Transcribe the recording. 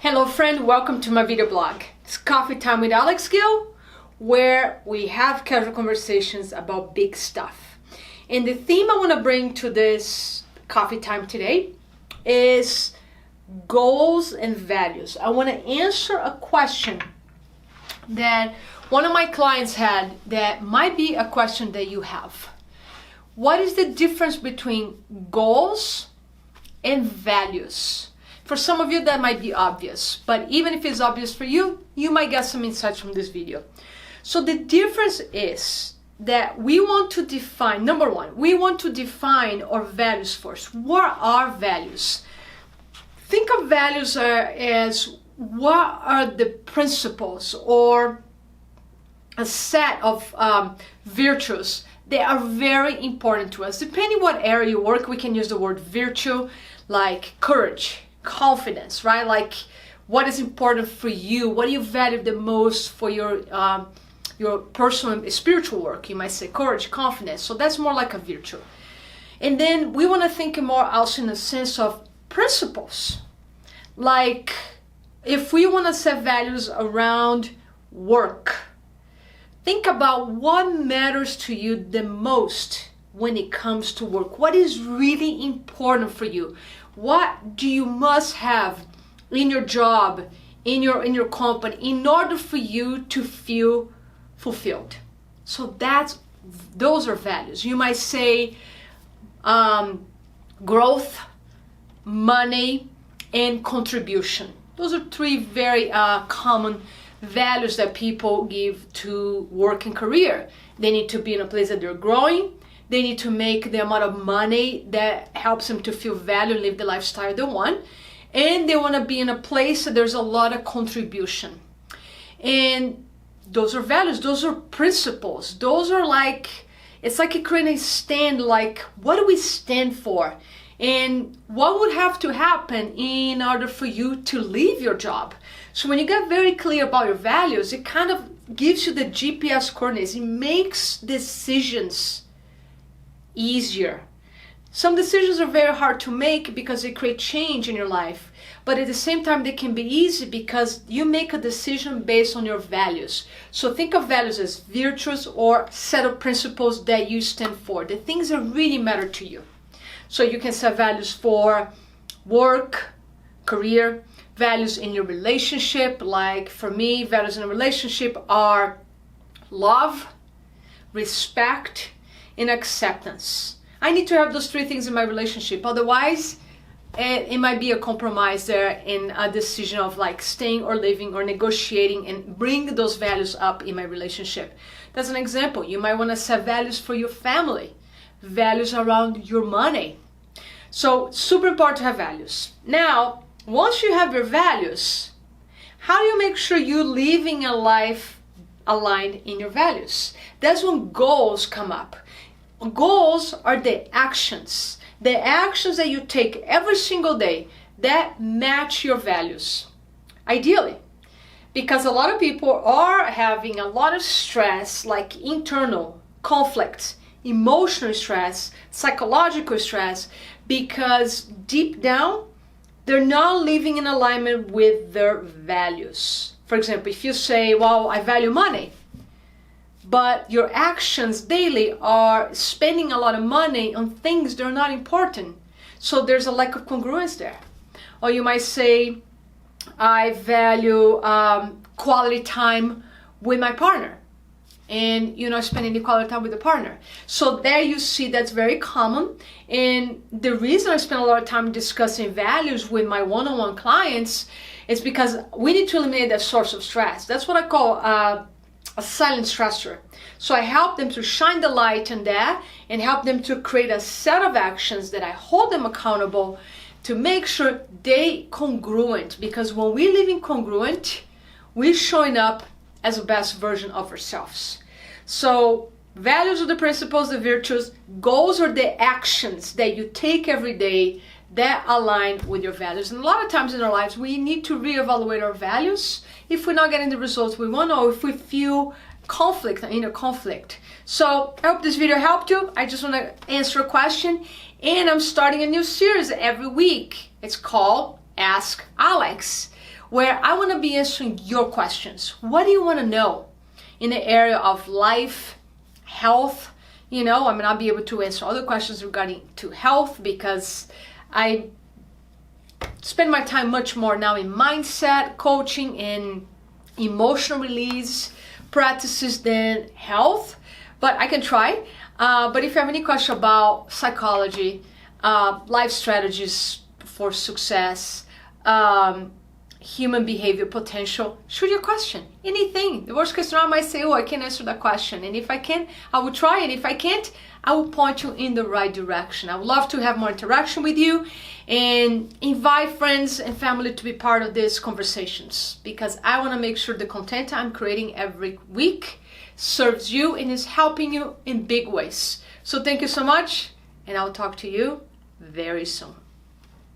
Hello friend, welcome to my video blog. It's Coffee Time with Alex Gill, where we have casual conversations about big stuff. And the theme I want to bring to this coffee time today is goals and values. I want to answer a question that one of my clients had that might be a question that you have. What is the difference between goals and values? For some of you that might be obvious, but even if it's obvious for you, you might get some insights from this video. So the difference is that we want to define, number one, we want to define our values first. What are values? Think of values as what are the principles or a set of virtues that are very important to us. Depending what area you work, we can use the word virtue, like courage, confidence, right? Like what is important for you, what do you value the most for your personal and spiritual work. You might say courage, confidence. So that's more like a virtue. And then we want to think more also in the sense of principles. Like if we want to set values around work, think about what matters to you the most when it comes to work. What is really important for you? What do you must have in your job, in your company, in order for you to feel fulfilled? So those are values. You might say growth, money, and contribution. Those are three very common values that people give to work and career. They need to be in a place that they're growing. They need to make the amount of money that helps them to feel value and live the lifestyle they want. And they want to be in a place that there's a lot of contribution. And those are values, those are principles. Those are like, it's like creating a stand, like what do we stand for? And what would have to happen in order for you to leave your job? So when you get very clear about your values, it kind of gives you the GPS coordinates. It makes decisions easier. Some decisions are very hard to make because they create change in your life, but at the same time they can be easy because you make a decision based on your values. So think of values as virtues or set of principles that you stand for, the things that really matter to you. So you can set values for work, career, values in your relationship. Like for me, values in a relationship are love, respect, and acceptance. I need to have those three things in my relationship. Otherwise, it might be a compromise there in a decision of like staying or leaving or negotiating and bring those values up in my relationship. That's an example. You might want to set values for your family, values around your money. So super important to have values. Now, once you have your values, how do you make sure you're living a life aligned in your values? That's when goals come up. Goals are the actions that you take every single day that match your values, ideally. Because a lot of people are having a lot of stress, like internal conflicts, emotional stress, psychological stress, because deep down, they're not living in alignment with their values. For example, if you say, well, I value money, but your actions daily are spending a lot of money on things that are not important. So there's a lack of congruence there. Or you might say, I value quality time with my partner. And you're not spending the quality time with the partner. So there you see that's very common. And the reason I spend a lot of time discussing values with my one-on-one clients is because we need to eliminate that source of stress. That's what I call a silent stressor. So I help them to shine the light on that and help them to create a set of actions that I hold them accountable to make sure they congruent. Because when we live in congruent, we're showing up as the best version of ourselves. So values are the principles, the virtues. Goals are the actions that you take every day that align with your values. And a lot of times in our lives, we need to reevaluate our values if we're not getting the results we want, or if we feel conflict, inner conflict. So I hope this video helped you. I just want to answer a question, and I'm starting a new series every week. It's called Ask Alex, where I want to be answering your questions. What do you want to know in the area of life, health? You know, I may not be able to answer other questions regarding to health because I spend my time much more now in mindset coaching and emotional release practices than health, but I can try. But if you have any question about psychology, life strategies for success, human behavior potential, shoot your question. Anything. The worst case scenario, I might say, oh, I can't answer that question. And if I can, I will try. And if I can't, I will point you in the right direction. I would love to have more interaction with you and invite friends and family to be part of these conversations, because I want to make sure the content I'm creating every week serves you and is helping you in big ways. So thank you so much, and I'll talk to you very soon.